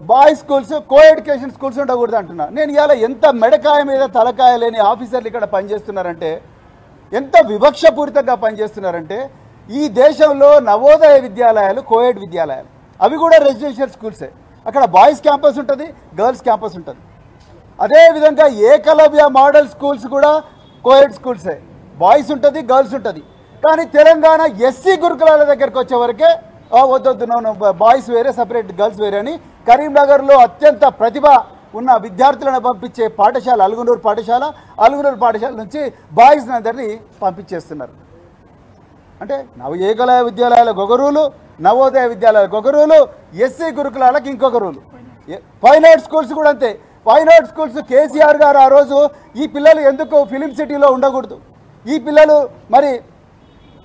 Boys schools co education schools ఉండకూడదు అంటున్నా. నేను ఇవాళ ఎంత మెడకాయ మీద తలకాయ లేని ఆఫీసర్లు ఇక్కడ పనిచేస్తున్నారంటే, ఎంత వివక్షపూరితంగా పనిచేస్తున్నారంటే, ఈ దేశంలో నవోదయ విద్యాలయాలు కోఎడ్ విద్యాలయాలు, అవి కూడా రెసిడెన్షియల్ స్కూల్సే. అక్కడ బాయ్స్ క్యాంపస్ ఉంటుంది, గర్ల్స్ క్యాంపస్ ఉంటుంది. అదేవిధంగా ఏకలవ్య మోడల్ స్కూల్స్ కూడా కోఎడ్ స్కూల్సే, బాయ్స్ ఉంటుంది, గర్ల్స్ ఉంటుంది. కానీ తెలంగాణ ఎస్సీ గురుకులాల దగ్గరికి వచ్చేవరకే వద్దొద్దు, బాయ్స్ వేరే, సపరేట్ గర్ల్స్ వేరే అని కరీంనగర్లో అత్యంత ప్రతిభ ఉన్న విద్యార్థులను పంపించే పాఠశాల అలుగునూరు పాఠశాల నుంచి బాయ్స్ అందరినీ పంపించేస్తున్నారు. అంటే ఏకలవ్య విద్యాలయాల ఒక రూలు, నవోదయ విద్యాలయాలకు ఒక రూలు, ఎస్సీ గురుకులాలకు ఇంకొక రూలు. ఫైన్ ఆర్ట్ స్కూల్స్ కూడా అంతే. ఫైన్ ఆర్ట్ స్కూల్స్ కేసీఆర్ గారు ఆ రోజు ఈ పిల్లలు ఎందుకు ఫిలిం సిటీలో ఉండకూడదు, ఈ పిల్లలు మరి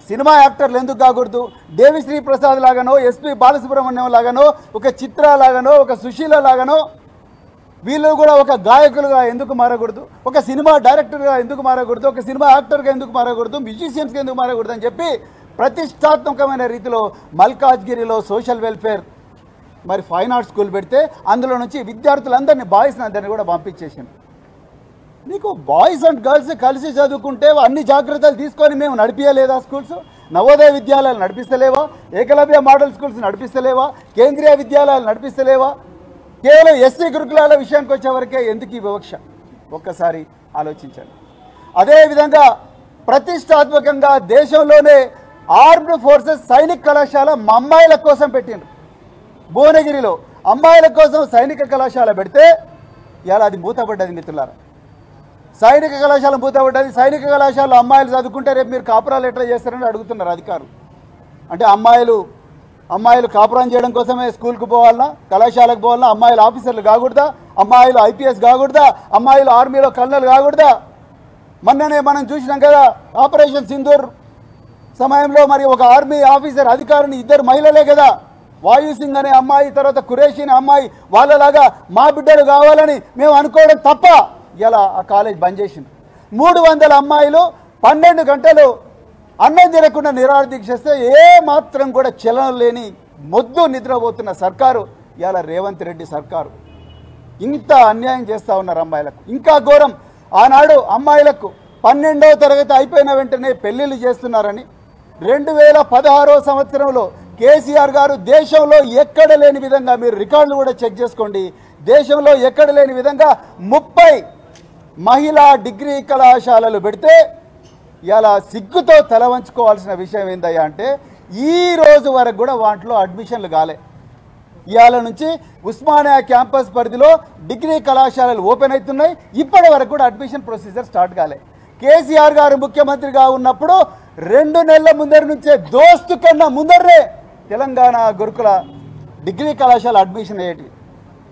సినిమా యాక్టర్లు ఎందుకు కాకూడదు, దేవిశ్రీ ప్రసాద్ లాగానో, ఎస్పి బాలసుబ్రహ్మణ్యం లాగానో, ఒక చిత్ర లాగానో, ఒక సుశీల లాగానో వీళ్ళు కూడా ఒక గాయకులుగా ఎందుకు మారకూడదు, ఒక సినిమా డైరెక్టర్గా ఎందుకు మారకూడదు, ఒక సినిమా యాక్టర్గా ఎందుకు మారకూడదు, మ్యూజిషియన్స్గా ఎందుకు మారకూడదు అని చెప్పి ప్రతిష్టాత్మకమైన రీతిలో మల్కాజ్గిరిలో సోషల్ వెల్ఫేర్ మరి ఫైన్ ఆర్ట్స్ స్కూల్ పెడితే అందులో నుంచి విద్యార్థులందరినీ బాయ్స్ని అందరినీ కూడా పంపించేసాను. నీకు బాయ్స్ అండ్ గర్ల్స్ కలిసి చదువుకుంటే అన్ని జాగ్రత్తలు తీసుకొని మేము నడిపించలేదా? స్కూల్స్ నవోదయ విద్యాలయాలు నడిపిస్తలేవా? ఏకలవ్య మోడల్ స్కూల్స్ నడిపిస్తలేవా? కేంద్రీయ విద్యాలయాలు నడిపిస్తలేవా? కేవలం ఎస్సీ గురుకులాల విషయానికి వచ్చేవరకే ఎందుకు ఈ వివక్ష? ఒక్కసారి ఆలోచించండి. అదేవిధంగా ప్రతిష్టాత్మకంగా దేశంలోనే ఆర్మ్డ్ ఫోర్సెస్ సైనిక కళాశాల మా అమ్మాయిల కోసం పెట్టిండ్రు. భువనగిరిలో అమ్మాయిల కోసం సైనిక కళాశాల పెడితే ఇలా అది మూతపడ్డది మిత్రులారా. సైనిక కళాశాల మూతపడ్డది. సైనిక కళాశాలలో అమ్మాయిలు చదువుకుంటే రేపు మీరు కాపురాలు ఎట్లా చేస్తారని అడుగుతున్నారు అధికారులు. అంటే అమ్మాయిలు కాపురం చేయడం కోసమే స్కూల్కి పోవాలన్నా, కళాశాలకు పోవాలన్నా, అమ్మాయిలు ఆఫీసర్లు కాకూడదా, అమ్మాయిలు ఐపీఎస్ కాకూడదా, అమ్మాయిలు ఆర్మీలో కల్నల్ కాకూడదా? మొన్ననే మనం చూసినాం కదా ఆపరేషన్ సింధూర్ సమయంలో మరి ఒక ఆర్మీ ఆఫీసర్ అధికారిని ఇద్దరు మహిళలే కదా, వాయు సింగ్ అనే అమ్మాయి, తర్వాత కురేషి అనే అమ్మాయి, వాళ్ళలాగా మా బిడ్డలు కావాలని మేము అనుకోవడం తప్ప ఇలా ఆ కాలేజ్ బంద్ చేసింది. 300 అమ్మాయిలు 12 గంటలు అన్నం తినకుండా నిరాహార దీక్ష చేస్తే ఏ మాత్రం కూడా చలనం లేని మొద్దు నిద్రపోతున్న సర్కారు ఇలా రేవంత్ రెడ్డి సర్కారు. ఇంత అన్యాయం చేస్తూ ఉన్నారు అమ్మాయిలకు. ఇంకా ఘోరం, ఆనాడు అమ్మాయిలకు 12వ తరగతి అయిపోయిన వెంటనే పెళ్లిళ్ళు చేస్తున్నారని 2016వ సంవత్సరంలో కేసీఆర్ గారు దేశంలో ఎక్కడ లేని విధంగా, మీరు రికార్డులు కూడా చెక్ చేసుకోండి, దేశంలో ఎక్కడ లేని విధంగా 30 మహిళా డిగ్రీ కళాశాలలు పెడితే ఇలా సిగ్గుతో తల వంచుకోవాల్సిన విషయం ఏందయ్యా అంటే ఈ రోజు వరకు కూడా వాటిలో అడ్మిషన్లు కాలే. ఇవాళ నుంచి ఉస్మానియా క్యాంపస్ పరిధిలో డిగ్రీ కళాశాలలు ఓపెన్ అవుతున్నాయి, ఇప్పటి వరకు కూడా అడ్మిషన్ ప్రొసీజర్ స్టార్ట్ కాలే. కేసీఆర్ గారు ముఖ్యమంత్రిగా ఉన్నప్పుడు 2 నెలల ముందరి నుంచే దోస్తు కన్నా ముందరే తెలంగాణ గురుకుల డిగ్రీ కళాశాల అడ్మిషన్ అయ్యేటివి.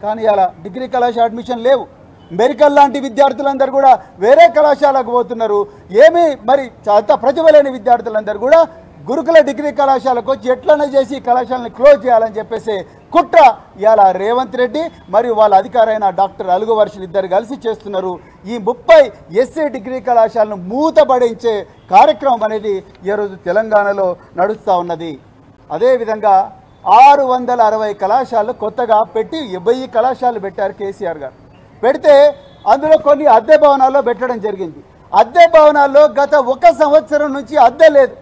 కానీ అలా డిగ్రీ కళాశాల అడ్మిషన్ లేవు. మెడికల్ లాంటి విద్యార్థులందరూ కూడా వేరే కళాశాలకు పోతున్నారు. ఏమీ మరి అంత ప్రతిభ లేని విద్యార్థులందరూ కూడా గురుకుల డిగ్రీ కళాశాలకు వచ్చి ఎట్లనే చేసి కళాశాలని క్లోజ్ చేయాలని చెప్పేసి కుట్ర ఇవాళ రేవంత్ రెడ్డి మరియు వాళ్ళ అధికారైన డాక్టర్ అలుగు వర్షులు ఇద్దరు కలిసి చేస్తున్నారు. ఈ 30 ఎస్సీ డిగ్రీ కళాశాలను మూతపడించే కార్యక్రమం అనేది ఈరోజు తెలంగాణలో నడుస్తూ ఉన్నది. అదేవిధంగా 660 కళాశాలలు కొత్తగా పెట్టి 1000 కళాశాలలు పెట్టారు కేసీఆర్ గారు. పెడితే అందులో కొన్ని అద్దె భవనాల్లో పెట్టడం జరిగింది. అద్దె భవనాల్లో గత 1 సంవత్సరం నుంచి అద్దె లేదు.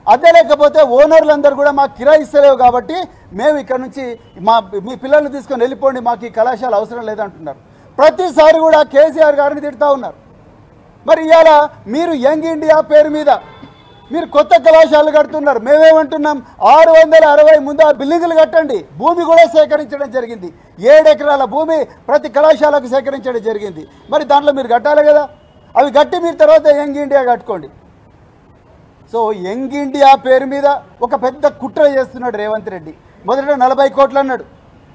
అద్దె లేకపోతే ఓనర్లందరూ కూడా మాకు కిరాయి ఇస్తలేవు కాబట్టి మేము ఇక్కడ నుంచి మీ పిల్లల్ని తీసుకొని వెళ్ళిపోండి, మాకు ఈ కళాశాల అవసరం లేదంటున్నారు. ప్రతిసారి కూడా కేసీఆర్ గారిని తిడుతూ ఉన్నారు. మరి ఇవాళ మీరు యంగ్ ఇండియా పేరు మీద మీరు కొత్త కళాశాలలు కడుతున్నారు. మేమేమంటున్నాం, 660 ముందు ఆ బిల్డింగులు కట్టండి. భూమి కూడా సేకరించడం జరిగింది. 7 ఎకరాల భూమి ప్రతి కళాశాలకు సేకరించడం జరిగింది. మరి దాంట్లో మీరు కట్టాలి కదా, అవి కట్టి మీరు తర్వాత యంగ్ ఇండియా కట్టుకోండి. సో యంగ్ ఇండియా పేరు మీద ఒక పెద్ద కుట్ర చేస్తున్నాడు రేవంత్ రెడ్డి. మొదట 40 కోట్లు అన్నాడు,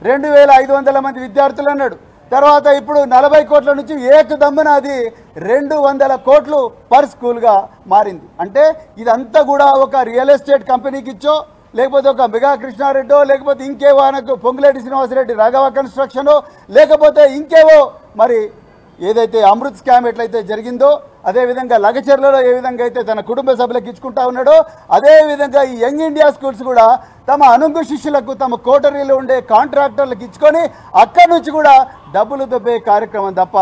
2500 మంది విద్యార్థులు అన్నాడు. తర్వాత ఇప్పుడు 40 కోట్ల నుంచి ఏకదమ్మున అది 200 కోట్లు పర్ స్కూల్గా మారింది. అంటే ఇదంతా కూడా ఒక రియల్ ఎస్టేట్ కంపెనీకి ఇచ్చో, లేకపోతే ఒక మెగా కృష్ణారెడ్డో, లేకపోతే ఇంకేవో ఆయనకు పొంగులేటి శ్రీనివాసరెడ్డి రాఘవ కన్స్ట్రక్షనో, లేకపోతే ఇంకేవో మరి ఏదైతే అమృత్ స్కామ్ ఎట్లయితే జరిగిందో, అదేవిధంగా లగచర్లలో ఏ విధంగా అయితే తన కుటుంబ సభ్యులకు ఇచ్చుకుంటా ఉన్నాడో, అదేవిధంగా ఈ యంగ్ ఇండియా స్కూల్స్ కూడా తమ అనుంగు శిష్యులకు, తమ కోటరీలో ఉండే కాంట్రాక్టర్లకు ఇచ్చుకొని అక్కడి నుంచి కూడా డబ్బులు దొబ్బే కార్యక్రమం తప్ప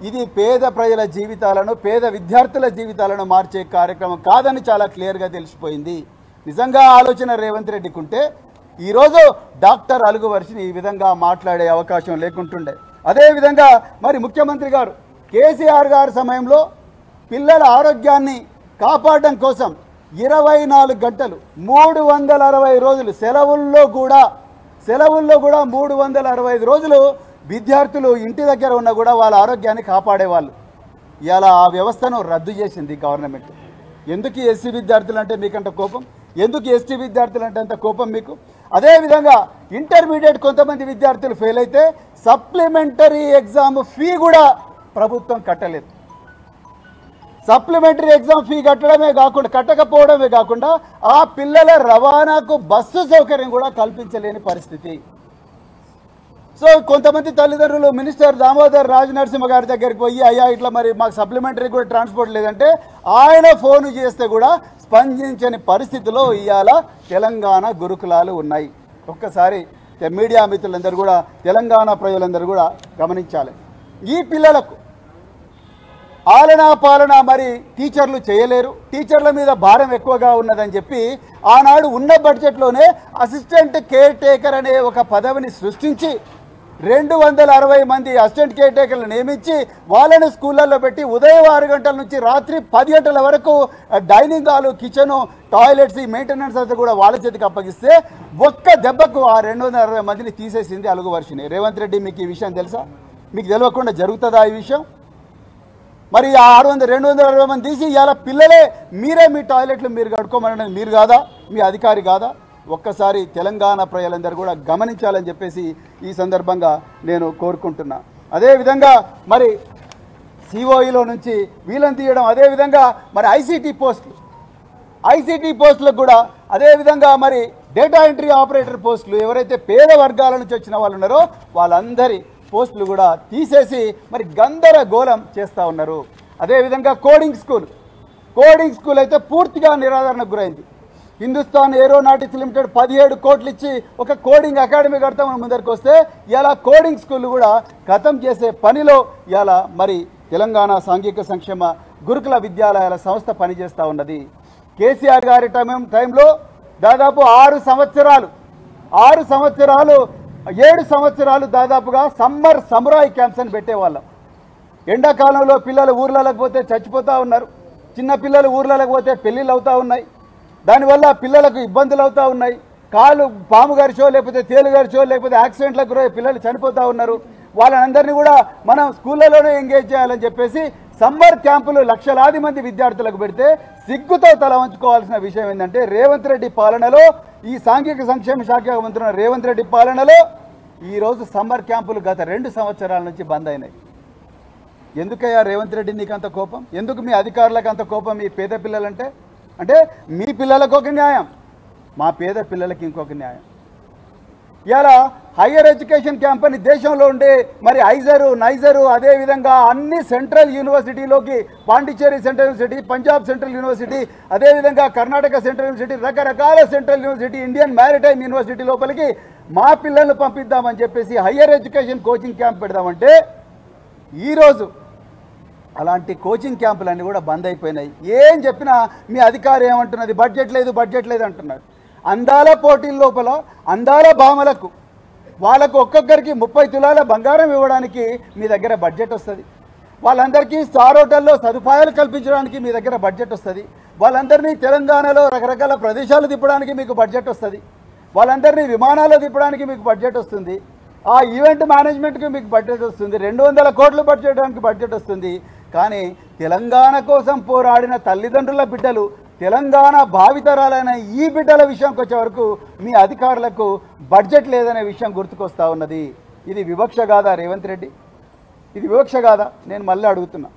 ఇది పేద ప్రజల జీవితాలను, పేద విద్యార్థుల జీవితాలను మార్చే కార్యక్రమం కాదని చాలా క్లియర్గా తెలిసిపోయింది. నిజంగా ఆలోచన రేవంత్ రెడ్డికి ఉంటే ఈరోజు డాక్టర్ అలుగు వర్షిని ఈ విధంగా మాట్లాడే అవకాశం లేకుంటుండే. అదేవిధంగా మరి ముఖ్యమంత్రి గారు కేసీఆర్ గారి సమయంలో పిల్లల ఆరోగ్యాన్ని కాపాడడం కోసం 24 గంటలు 360 రోజులు సెలవుల్లో కూడా 365 రోజులు విద్యార్థులు ఇంటి దగ్గర ఉన్నా కూడా వాళ్ళ ఆరోగ్యాన్ని కాపాడేవాళ్ళు. ఇలా ఆ వ్యవస్థను రద్దు చేసింది గవర్నమెంట్. ఎందుకు ఎస్సీ విద్యార్థులు అంటే మీకంత కోపం? ఎందుకు ఎస్టీ విద్యార్థులు అంటే అంత కోపం మీకు? అదేవిధంగా ఇంటర్మీడియట్ కొంతమంది విద్యార్థులు ఫెయిల్ అయితే సప్లిమెంటరీ ఎగ్జామ్ ఫీ కూడా ప్రభుత్వం కట్టలేదు. సప్లిమెంటరీ ఎగ్జామ్ ఫీ కట్టకపోవడమే కాకుండా ఆ పిల్లల రవాణాకు బస్సు సౌకర్యం కూడా కల్పించలేని పరిస్థితి. సో కొంతమంది తల్లిదండ్రులు మినిస్టర్ దామోదర్ రాజనరసింహ గారి దగ్గరికి పోయి, అయ్యా ఇట్లా మరి మాకు సప్లిమెంటరీ కూడా ట్రాన్స్పోర్ట్ లేదంటే ఆయన ఫోన్ చేస్తే కూడా స్పందించని పరిస్థితిలో ఇవాళ తెలంగాణ గురుకులాలు ఉన్నాయి. ఒక్కసారి మీడియా మిత్రులందరూ కూడా, తెలంగాణ ప్రజలందరూ కూడా గమనించాలి. ఈ పిల్లలకు ఆలనా పాలన మరి టీచర్లు చేయలేరు, టీచర్ల మీద భారం ఎక్కువగా ఉన్నదని చెప్పి ఆనాడు ఉన్న బడ్జెట్లోనే అసిస్టెంట్ కేర్ టేకర్ అనే ఒక పదవిని సృష్టించి 260 మంది అసిస్టెంట్ కేర్ టేకర్లు నియమించి వాళ్ళని స్కూళ్ళల్లో పెట్టి ఉదయం 6 గంటల నుంచి రాత్రి 10 గంటల వరకు డైనింగ్ హాలు, కిచెను, టాయిలెట్స్, ఈ మెయింటెనెన్స్ అంతా కూడా వాళ్ళ చేతికి అప్పగిస్తే ఒక్క దెబ్బకు ఆ 260 మందిని తీసేసింది అలుగు వర్షిని. రేవంత్ రెడ్డి మీకు ఈ విషయం తెలుసా? మీకు తెలియకుండా జరుగుతుందా ఈ విషయం? మరి ఆ 260 మంది తీసి ఇవాళ పిల్లలే మీరే మీ టాయిలెట్లు మీరు కడుక్కోమన్నది మీరు కాదా? మీ అధికారి కాదా? ఒక్కసారి తెలంగాణ ప్రజలందరూ కూడా గమనించాలని చెప్పేసి ఈ సందర్భంగా నేను కోరుకుంటున్నా. అదేవిధంగా మరి సిఓఈలో నుంచి వీళ్ళని తీయడం, అదేవిధంగా మరి ఐసీటీ పోస్టులకు కూడా, అదేవిధంగా మరి డేటా ఎంట్రీ ఆపరేటర్ పోస్టులు ఎవరైతే పేద వర్గాల నుంచి వచ్చిన వాళ్ళు ఉన్నారో వాళ్ళందరి పోస్టులు కూడా తీసేసి మరి గందరగోళం చేస్తూ ఉన్నారు. అదేవిధంగా కోడింగ్ స్కూల్ అయితే పూర్తిగా నిరాదరణకు గురైంది. హిందుస్థాన్ ఏరోనాటిక్స్ లిమిటెడ్ 17 కోట్లు ఇచ్చి ఒక కోడింగ్ అకాడమీ కడతామని ముందరికి వస్తే ఇలా కోడింగ్ స్కూల్ కూడా ఖతం చేసే పనిలో ఇలా మరి తెలంగాణ సాంఘిక సంక్షేమ గురుకుల విద్యాలయాల సంస్థ పనిచేస్తూ ఉన్నది. కేసీఆర్ గారి టైంలో దాదాపు 7 సంవత్సరాలు దాదాపుగా సమ్మర్ సమురాయ్ క్యాంప్స్ అని పెట్టేవాళ్ళం. ఎండాకాలంలో పిల్లలు ఊర్లలోకి పోతే చచ్చిపోతూ ఉన్నారు, చిన్న పిల్లలు ఊర్లలోకి పోతే పెళ్ళిళ్ళు అవుతూ ఉన్నాయి, దానివల్ల పిల్లలకు ఇబ్బందులు అవుతూ ఉన్నాయి, కాలు పాము గరిచో లేకపోతే తేలు గరిచో లేకపోతే యాక్సిడెంట్లకు గురై పిల్లలు చనిపోతూ ఉన్నారు. వాళ్ళందరినీ కూడా మనం స్కూళ్ళలోనే ఎంగేజ్ చేయాలని చెప్పేసి సమ్మర్ క్యాంపులు లక్షలాది మంది విద్యార్థులకు పెడితే సిగ్గుతో తల వంచుకోవాల్సిన విషయం ఏంటంటే రేవంత్ రెడ్డి పాలనలో, ఈ సాంఘిక సంక్షేమ శాఖ మంత్రి రేవంత్ రెడ్డి పాలనలో ఈరోజు సమ్మర్ క్యాంపులు గత 2 సంవత్సరాల నుంచి బంద్ అయినాయి. ఎందుకయ్యా రేవంత్ రెడ్డి నీకు అంత కోపం? ఎందుకు మీ అధికారులకు అంత కోపం? మీ పేద పిల్లలంటే అంటే మీ పిల్లలకు ఒక న్యాయం, మా పేద పిల్లలకి ఇంకొక న్యాయం. ఇలా హయ్యర్ ఎడ్యుకేషన్ క్యాంప్ అని దేశంలో ఉండే మరి నైజరు అదేవిధంగా అన్ని సెంట్రల్ యూనివర్సిటీలోకి, Pondicherry central university, Punjab central university, అదేవిధంగా కర్ణాటక సెంట్రల్ యూనివర్సిటీ, రకరకాల central university, Indian maritime university లోపలికి మా పిల్లల్ని పంపిద్దామని చెప్పేసి హయ్యర్ ఎడ్యుకేషన్ కోచింగ్ క్యాంప్ పెడదామంటే ఈరోజు అలాంటి కోచింగ్ క్యాంపులన్నీ కూడా బంద్ అయిపోయినాయి. ఏం చెప్పినా మీ అధికారి ఏమంటున్నది? బడ్జెట్ లేదు అంటున్నారు. అందాల పోటీల లోపల అందాల భామలకు వాళ్ళకు ఒక్కొక్కరికి 30 తులాల బంగారం ఇవ్వడానికి మీ దగ్గర బడ్జెట్ వస్తుంది. వాళ్ళందరికీ స్టార్ హోటల్లో సదుపాయాలు కల్పించడానికి మీ దగ్గర బడ్జెట్ వస్తుంది. వాళ్ళందరినీ తెలంగాణలో రకరకాల ప్రదేశాలు తిప్పడానికి మీకు బడ్జెట్ వస్తుంది. వాళ్ళందరినీ విమానాల్లో తిప్పడానికి మీకు బడ్జెట్ వస్తుంది. ఆ ఈవెంట్ మేనేజ్మెంట్కి మీకు బడ్జెట్ వస్తుంది. 200 కోట్లు బడ్జెట్ వస్తుంది. కానీ తెలంగాణ కోసం పోరాడిన తల్లిదండ్రుల బిడ్డలు, తెలంగాణ భావితరాలైన ఈ బిడ్డల విషయానికి వచ్చే వరకు మీ అధికారులకు బడ్జెట్ లేదనే విషయం గుర్తుకొస్తా ఉన్నది. ఇది వివక్ష కాదా రేవంత్ రెడ్డి? ఇది వివక్ష కాదా? నేను మళ్ళీ అడుగుతున్నా.